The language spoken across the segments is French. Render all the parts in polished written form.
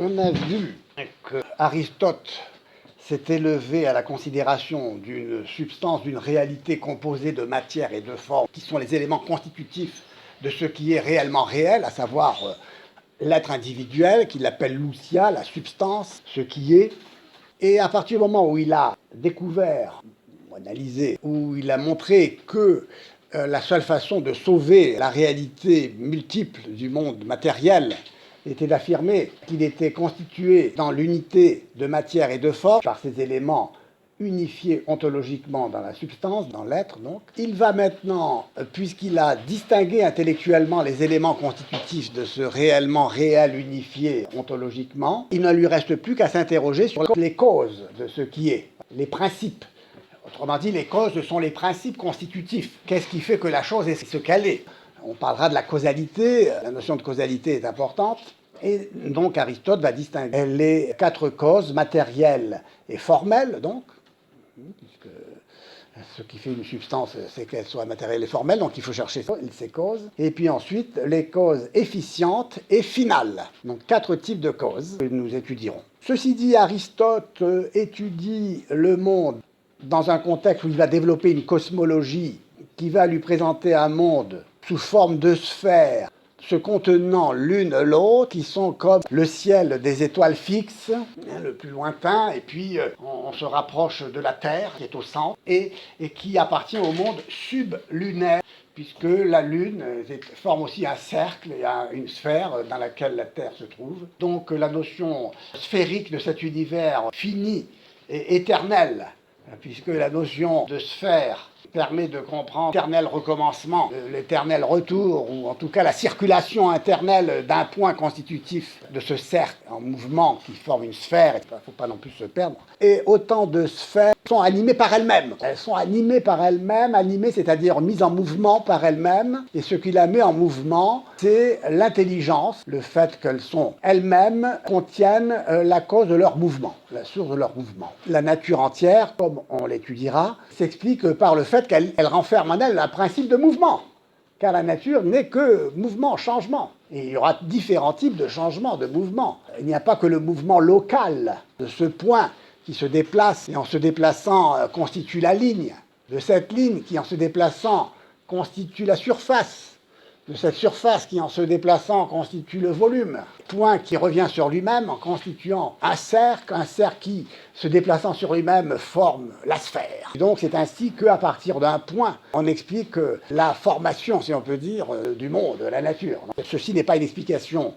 On a vu que Aristote s'est élevé à la considération d'une substance, d'une réalité composée de matière et de forme, qui sont les éléments constitutifs de ce qui est réellement réel, à savoir l'être individuel, qu'il appelle l'ousia, la substance, ce qui est. Et à partir du moment où il a découvert, ou analysé, où il a montré que la seule façon de sauver la réalité multiple du monde matériel était d'affirmer qu'il était constitué dans l'unité de matière et de forme par ces éléments unifiés ontologiquement dans la substance, dans l'être donc. Il va maintenant, puisqu'il a distingué intellectuellement les éléments constitutifs de ce réellement réel unifié ontologiquement, il ne lui reste plus qu'à s'interroger sur les causes de ce qui est, les principes. Autrement dit, les causes, ce sont les principes constitutifs. Qu'est-ce qui fait que la chose est ce qu'elle est? On parlera de la causalité, la notion de causalité est importante. Et donc Aristote va distinguer les quatre causes matérielles et formelles, donc, puisque ce qui fait une substance, c'est qu'elle soit matérielle et formelle, donc il faut chercher ces causes. Et puis ensuite, les causes efficientes et finales. Donc quatre types de causes que nous étudierons. Ceci dit, Aristote étudie le monde dans un contexte où il va développer une cosmologie qui va lui présenter un monde sous forme de sphères se contenant l'une l'autre, qui sont comme le ciel des étoiles fixes, le plus lointain, et puis on se rapproche de la Terre, qui est au centre, et qui appartient au monde sublunaire, puisque la Lune forme aussi un cercle et une sphère dans laquelle la Terre se trouve. Donc la notion sphérique de cet univers fini et éternel, puisque la notion de sphère permet de comprendre l'éternel recommencement, l'éternel retour, ou en tout cas la circulation éternelle d'un point constitutif de ce cercle en mouvement qui forme une sphère, il ne faut pas non plus se perdre. Et autant de sphères sont animées par elles-mêmes. Elles sont animées par elles-mêmes, animées, c'est-à-dire mises en mouvement par elles-mêmes, et ce qui la met en mouvement, c'est l'intelligence, le fait qu'elles sont elles-mêmes contiennent la cause de leur mouvement, la source de leur mouvement. La nature entière, comme on l'étudiera, s'explique par le fait qu'elle renferme en elle un principe de mouvement, car la nature n'est que mouvement, changement. Et il y aura différents types de changements, de mouvements. Il n'y a pas que le mouvement local de ce point qui se déplace et en se déplaçant constitue la ligne, de cette ligne qui en se déplaçant constitue la surface, de cette surface qui en se déplaçant constitue le volume, point qui revient sur lui-même en constituant un cercle qui, se déplaçant sur lui-même, forme la sphère. Et donc c'est ainsi qu'à partir d'un point, on explique la formation, si on peut dire, du monde, de la nature. Ceci n'est pas une explication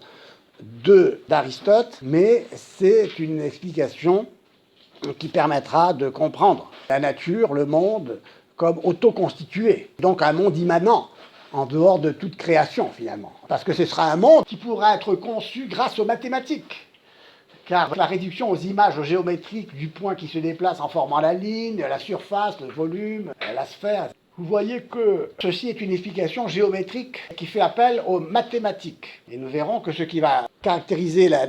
d'Aristote, mais c'est une explication qui permettra de comprendre la nature, le monde, comme autoconstitué, donc un monde immanent, en dehors de toute création, finalement. Parce que ce sera un monde qui pourra être conçu grâce aux mathématiques. Car la réduction aux images géométriques du point qui se déplace en formant la ligne, la surface, le volume, la sphère, vous voyez que ceci est une explication géométrique qui fait appel aux mathématiques. Et nous verrons que ce qui va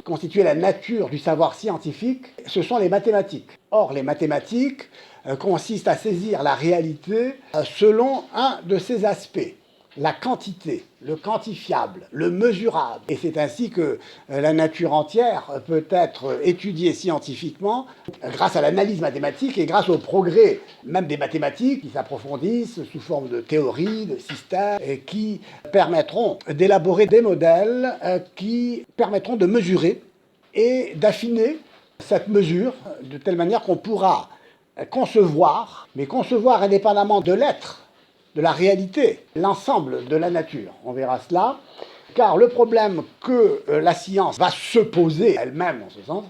constituer la nature du savoir scientifique, ce sont les mathématiques. Or, les mathématiques consistent à saisir la réalité selon un de ses aspects. La quantité, le quantifiable, le mesurable. Et c'est ainsi que la nature entière peut être étudiée scientifiquement grâce à l'analyse mathématique et grâce au progrès même des mathématiques qui s'approfondissent sous forme de théories, de systèmes, et qui permettront d'élaborer des modèles qui permettront de mesurer et d'affiner cette mesure de telle manière qu'on pourra concevoir, mais concevoir indépendamment de l'être, de la réalité, l'ensemble de la nature. On verra cela, car le problème que la science va se poser elle-même, en ce sens,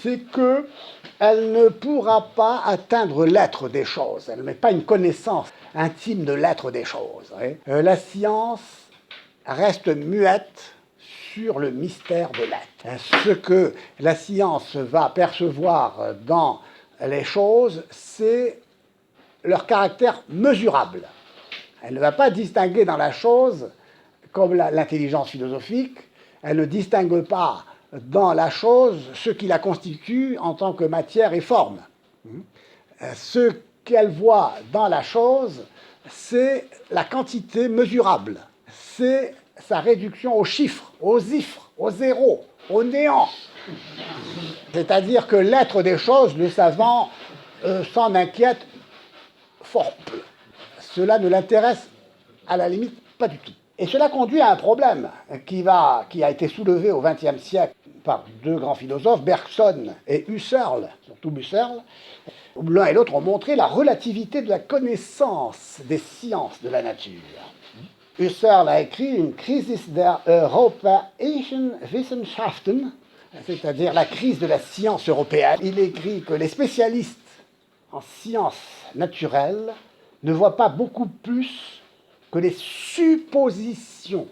c'est qu'elle ne pourra pas atteindre l'être des choses. Elle n'a pas une connaissance intime de l'être des choses. La science reste muette sur le mystère de l'être. Ce que la science va percevoir dans les choses, c'est leur caractère mesurable. Elle ne va pas distinguer dans la chose, comme l'intelligence philosophique, elle ne distingue pas dans la chose ce qui la constitue en tant que matière et forme. Ce qu'elle voit dans la chose, c'est la quantité mesurable, c'est sa réduction aux chiffres, aux ifres, aux zéros, au néant. C'est-à-dire que l'être des choses, le savant s'en inquiète fort peu. Cela ne l'intéresse à la limite pas du tout. Et cela conduit à un problème qui a été soulevé au XXe siècle par deux grands philosophes, Bergson et Husserl, surtout Husserl. L'un et l'autre ont montré la relativité de la connaissance des sciences de la nature. Husserl a écrit une Krisis der europäischen Wissenschaften, c'est-à-dire la crise de la science européenne. Il écrit que les spécialistes en sciences naturelles ne voient pas beaucoup plus que les suppositions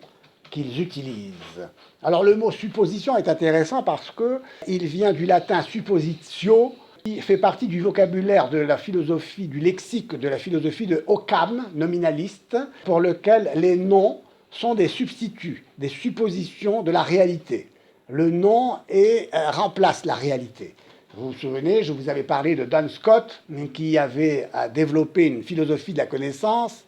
qu'ils utilisent. Alors le mot supposition est intéressant parce qu'il vient du latin suppositio, qui fait partie du vocabulaire de la philosophie, du lexique de la philosophie de Occam, nominaliste, pour lequel les noms sont des substituts, des suppositions de la réalité. Le nom remplace la réalité. Vous vous souvenez, je vous avais parlé de Duns Scott, qui avait développé une philosophie de la connaissance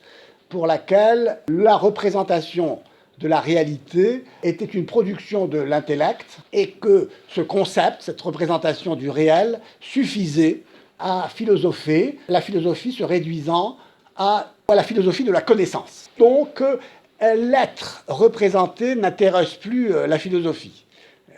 pour laquelle la représentation de la réalité était une production de l'intellect et que ce concept, cette représentation du réel, suffisait à philosopher, la philosophie se réduisant à la philosophie de la connaissance. Donc, l'être représenté n'intéresse plus la philosophie.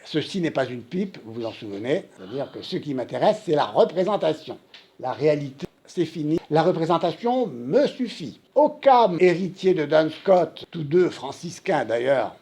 Ceci n'est pas une pipe, vous vous en souvenez, c'est-à-dire que ce qui m'intéresse, c'est la représentation. La réalité, c'est fini. La représentation me suffit. Occam, héritier de Duns Scott, tous deux franciscains d'ailleurs,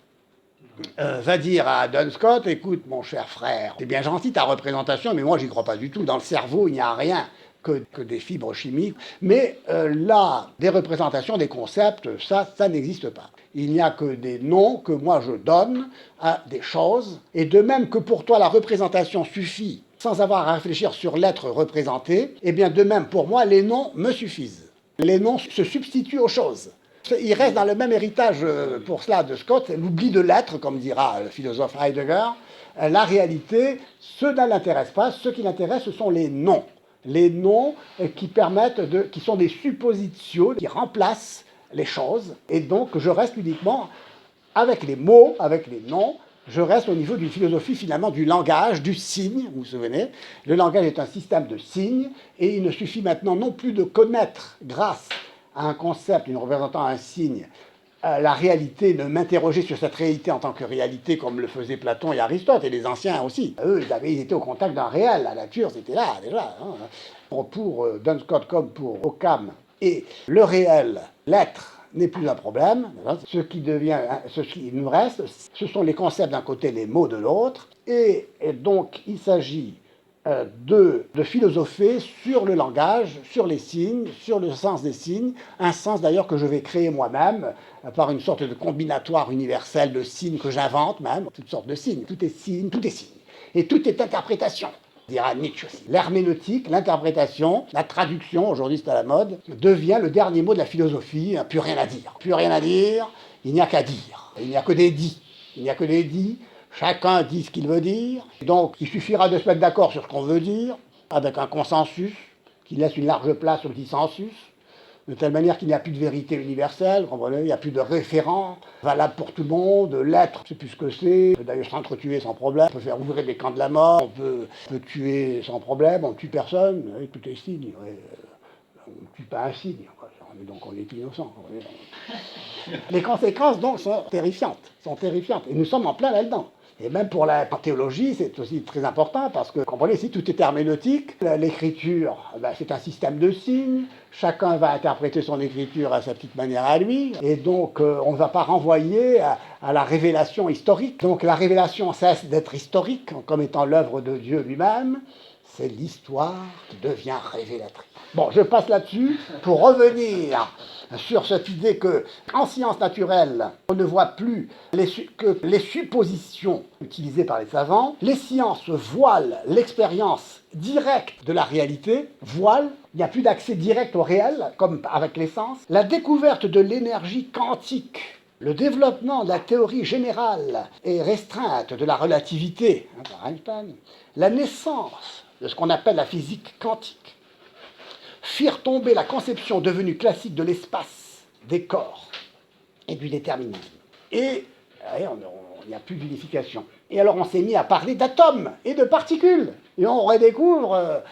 va dire à Duns Scott, écoute mon cher frère, c'est bien gentil ta représentation, mais moi j'y crois pas du tout. Dans le cerveau, il n'y a rien que des fibres chimiques. Mais là, des représentations, des concepts, ça n'existe pas. Il n'y a que des noms que moi je donne à des choses. Et de même que pour toi la représentation suffit sans avoir à réfléchir sur l'être représenté, eh bien de même pour moi les noms me suffisent. Les noms se substituent aux choses. Il reste dans le même héritage pour cela de Scott, l'oubli de l'être, comme dira le philosophe Heidegger. La réalité, cela l'intéresse pas. Ce qui l'intéresse, ce sont les noms. Les noms qui qui sont des suppositions, qui remplacent les choses. Et donc, je reste uniquement avec les mots, avec les noms. Je reste au niveau d'une philosophie finalement du langage, du signe, vous vous souvenez. Le langage est un système de signes et il ne suffit maintenant non plus de connaître grâce à un concept, une représentant un signe, la réalité, de m'interroger sur cette réalité en tant que réalité comme le faisaient Platon et Aristote et les anciens aussi. Eux, ils étaient au contact d'un réel, la nature c'était là déjà. Hein. Pour Duns Scott comme pour Occam. Et le réel, l'être, n'est plus un problème. Ce qui nous reste, ce sont les concepts d'un côté, les mots de l'autre. Et donc, il s'agit de philosopher sur le langage, sur les signes, sur le sens des signes, un sens d'ailleurs que je vais créer moi-même par une sorte de combinatoire universel de signes que j'invente même, toutes sortes de signes. Tout est signe, tout est signe. Et tout est interprétation, dira Nietzsche aussi. L'herméneutique, l'interprétation, la traduction, aujourd'hui c'est à la mode, devient le dernier mot de la philosophie, plus rien à dire. Plus rien à dire, il n'y a qu'à dire. Il n'y a que des dits. Il n'y a que des dits. Chacun dit ce qu'il veut dire. Donc il suffira de se mettre d'accord sur ce qu'on veut dire, avec un consensus qui laisse une large place au dissensus, de telle manière qu'il n'y a plus de vérité universelle, il n'y a plus de référent valable pour tout le monde, l'être, c'est plus ce que c'est, on peut d'ailleurs s'entretuer sans problème, on peut faire ouvrir des camps de la mort, on peut tuer sans problème, on ne tue personne, tout est signe, on ne tue pas un signe, donc on est innocent. Les conséquences donc sont terrifiantes, et nous sommes en plein là-dedans. Et même pour la théologie, c'est aussi très important parce que, comprenez, ici, tout est herméneutique. L'écriture, c'est un système de signes. Chacun va interpréter son écriture à sa petite manière à lui. Et donc, on ne va pas renvoyer à la révélation historique. Donc, la révélation cesse d'être historique comme étant l'œuvre de Dieu lui-même. C'est l'histoire qui devient révélatrice. Bon, je passe là-dessus pour revenir sur cette idée qu'en sciences naturelles, on ne voit plus que les suppositions utilisées par les savants. Les sciences voilent l'expérience directe de la réalité, il n'y a plus d'accès direct au réel, comme avec les sens. La découverte de l'énergie quantique, le développement de la théorie générale et restreinte de la relativité, par Einstein, la naissance de ce qu'on appelle la physique quantique, firent tomber la conception devenue classique de l'espace, des corps et du déterminisme. Et il n'y a plus d'unification. Et alors on s'est mis à parler d'atomes et de particules. Et on redécouvre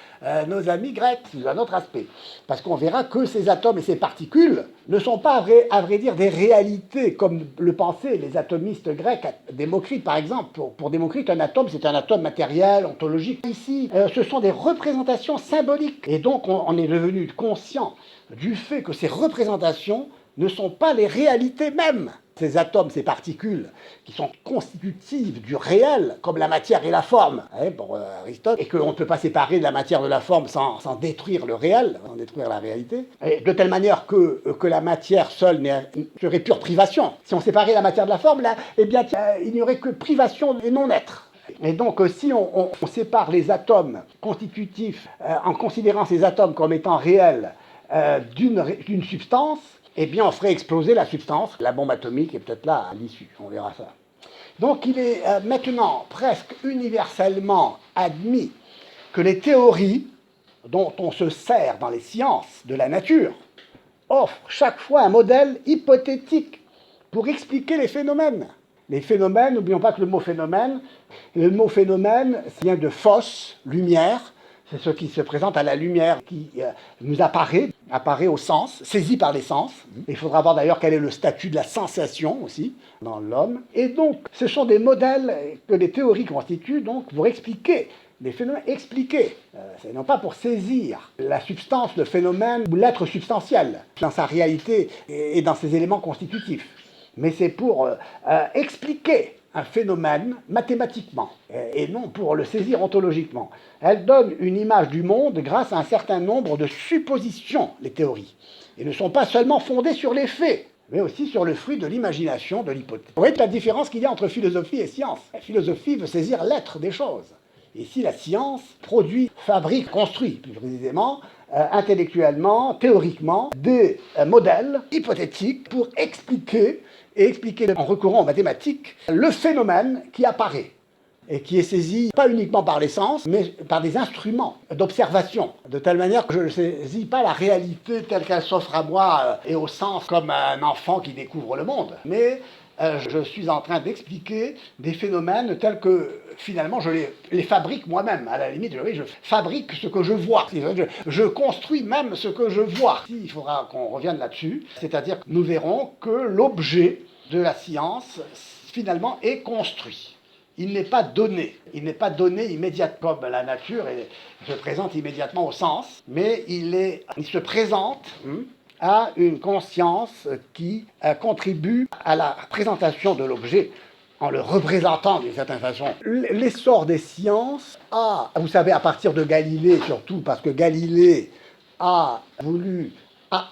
nos amis grecs sous un autre aspect. Parce qu'on verra que ces atomes et ces particules ne sont pas, à vrai dire, des réalités comme le pensaient les atomistes grecs. Démocrite, par exemple. Pour Démocrite, un atome, c'est un atome matériel, ontologique. Ici, ce sont des représentations symboliques. Et donc, on est devenu conscient du fait que ces représentations ne sont pas les réalités mêmes. Ces atomes, ces particules, qui sont constitutives du réel, comme la matière et la forme, pour Aristote, et qu'on ne peut pas séparer de la matière de la forme sans détruire le réel, sans détruire la réalité, et de telle manière que la matière seule serait pure privation. Si on séparait la matière de la forme, là, eh bien, il n'y aurait que privation et non-être. Et donc, si on sépare les atomes constitutifs, en considérant ces atomes comme étant réels d'une substance, eh bien, on ferait exploser la substance. La bombe atomique est peut-être là à l'issue, on verra ça. Donc, il est maintenant presque universellement admis que les théories dont on se sert dans les sciences de la nature offrent chaque fois un modèle hypothétique pour expliquer les phénomènes. Les phénomènes, n'oublions pas que le mot phénomène vient de phos, lumière. C'est ce qui se présente à la lumière, qui nous apparaît au sens, saisi par les sens. Il faudra voir d'ailleurs quel est le statut de la sensation aussi dans l'homme. Et donc, ce sont des modèles que les théories constituent donc pour expliquer les phénomènes, c'est non pas pour saisir la substance, le phénomène ou l'être substantiel dans sa réalité et dans ses éléments constitutifs, mais c'est pour expliquer un phénomène mathématiquement, et non pour le saisir ontologiquement. Elles donnent une image du monde grâce à un certain nombre de suppositions, les théories, et ne sont pas seulement fondées sur les faits, mais aussi sur le fruit de l'imagination, de l'hypothèse. Vous voyez la différence qu'il y a entre philosophie et science. La philosophie veut saisir l'être des choses. Ici, la science produit, fabrique, construit, plus précisément, intellectuellement, théoriquement, des modèles hypothétiques pour expliquer en recourant aux mathématiques le phénomène qui apparaît et qui est saisi pas uniquement par les sens, mais par des instruments d'observation, de telle manière que je ne saisis pas la réalité telle qu'elle s'offre à moi et au sens comme un enfant qui découvre le monde, mais je suis en train d'expliquer des phénomènes tels que, finalement, je les fabrique moi-même. À la limite, je fabrique ce que je vois. Je construis même ce que je vois. Il faudra qu'on revienne là-dessus. C'est-à-dire que nous verrons que l'objet de la science, finalement, est construit. Il n'est pas donné. Il n'est pas donné immédiatement comme la nature se présente immédiatement au sens, mais il se présente à une conscience qui contribue à la présentation de l'objet en le représentant d'une certaine façon. L'essor des sciences vous savez, à partir de Galilée surtout, parce que Galilée a voulu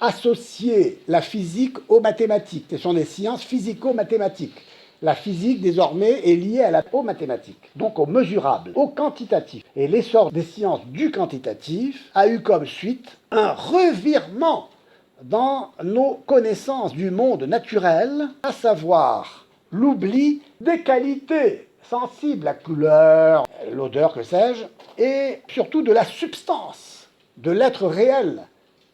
associer la physique aux mathématiques. Ce sont des sciences physico-mathématiques. La physique, désormais, est liée aux mathématiques, donc au mesurable, au quantitatif. Et l'essor des sciences du quantitatif a eu comme suite un revirement dans nos connaissances du monde naturel, à savoir l'oubli des qualités sensibles, la couleur, l'odeur, que sais-je, et surtout de la substance, de l'être réel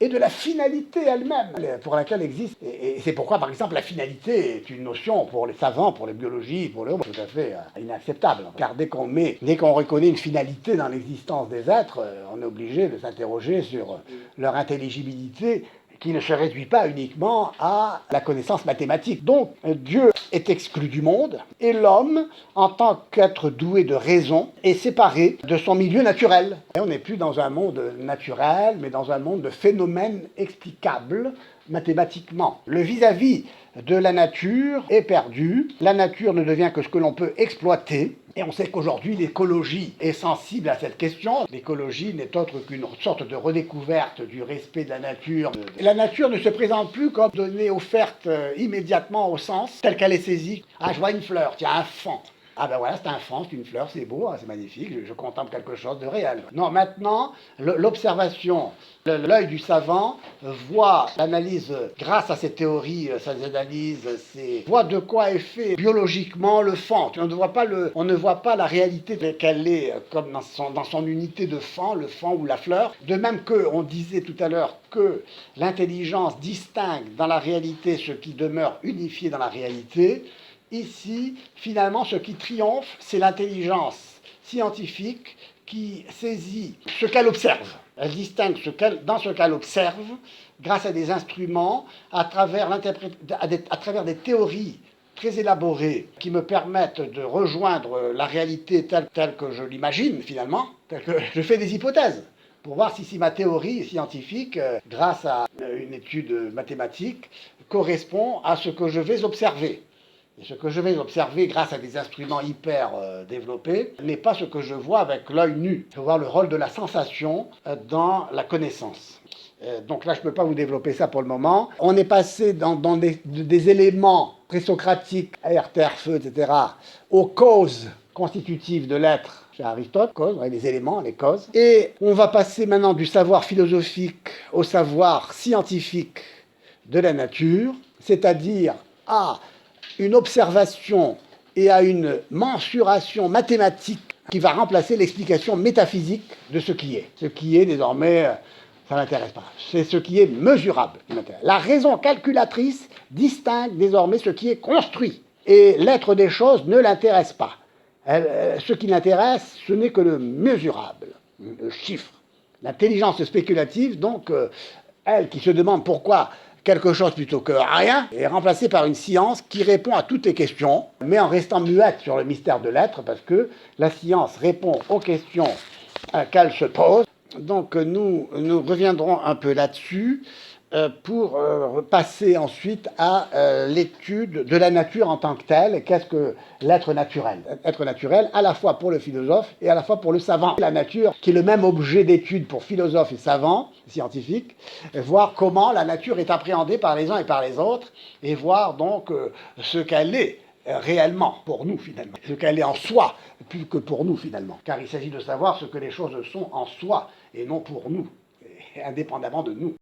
et de la finalité elle-même pour laquelle existe. Et c'est pourquoi, par exemple, la finalité est une notion pour les savants, pour les biologistes, pour les hommes, tout à fait inacceptable. Car dès qu'on reconnaît une finalité dans l'existence des êtres, on est obligé de s'interroger sur leur intelligibilité, qui ne se réduit pas uniquement à la connaissance mathématique. Donc, Dieu est exclu du monde, et l'homme, en tant qu'être doué de raison, est séparé de son milieu naturel. Et on n'est plus dans un monde naturel, mais dans un monde de phénomènes explicables mathématiquement. Le vis-à-vis de la nature est perdu, la nature ne devient que ce que l'on peut exploiter, et on sait qu'aujourd'hui l'écologie est sensible à cette question. L'écologie n'est autre qu'une sorte de redécouverte du respect de la nature. La nature ne se présente plus comme donnée, offerte immédiatement au sens, telle qu'elle est saisie. Ah, je vois une fleur, tiens, un faon. Ah ben voilà, c'est un faon, c'est une fleur, c'est beau, c'est magnifique, je contemple quelque chose de réel. Non, maintenant, l'observation, l'œil du savant voit l'analyse, grâce à ces théories, ces analyses, voit de quoi est fait biologiquement le faon. On ne voit pas la réalité telle qu'elle est, comme dans son unité de faon, le faon ou la fleur. De même qu'on disait tout à l'heure que l'intelligence distingue dans la réalité ce qui demeure unifié dans la réalité, Ici, finalement, ce qui triomphe, c'est l'intelligence scientifique qui saisit ce qu'elle observe. Elle distingue dans ce qu'elle observe grâce à des instruments, à travers des théories très élaborées qui me permettent de rejoindre la réalité telle que je l'imagine finalement, telle que je fais des hypothèses pour voir si ma théorie scientifique, grâce à une étude mathématique, correspond à ce que je vais observer. Et ce que je vais observer grâce à des instruments hyper développés n'est pas ce que je vois avec l'œil nu. Je veux voir le rôle de la sensation dans la connaissance. Donc là, je ne peux pas vous développer ça pour le moment. On est passé dans des éléments présocratiques, air, terre, feu, etc., aux causes constitutives de l'être chez Aristote, causes, les éléments, les causes. Et on va passer maintenant du savoir philosophique au savoir scientifique de la nature, c'est-à-dire à une observation et à une mensuration mathématique qui va remplacer l'explication métaphysique de ce qui est. Ce qui est désormais, ça ne l'intéresse pas. C'est ce qui est mesurable qui m'intéresse. La raison calculatrice distingue désormais ce qui est construit. Et l'être des choses ne l'intéresse pas. Ce qui l'intéresse, ce n'est que le mesurable, le chiffre. L'intelligence spéculative, donc, elle qui se demande pourquoi quelque chose plutôt que rien, est remplacée par une science qui répond à toutes les questions, mais en restant muette sur le mystère de l'être, parce que la science répond aux questions qu'elle se pose. Donc nous reviendrons un peu là-dessus pour passer ensuite à l'étude de la nature en tant que telle. Qu'est-ce que l'être naturel? Être naturel à la fois pour le philosophe et à la fois pour le savant. La nature qui est le même objet d'étude pour philosophes et savants, scientifiques, voir comment la nature est appréhendée par les uns et par les autres, et voir donc ce qu'elle est réellement pour nous finalement, ce qu'elle est en soi, plus que pour nous finalement. Car il s'agit de savoir ce que les choses sont en soi, et non pour nous, indépendamment de nous.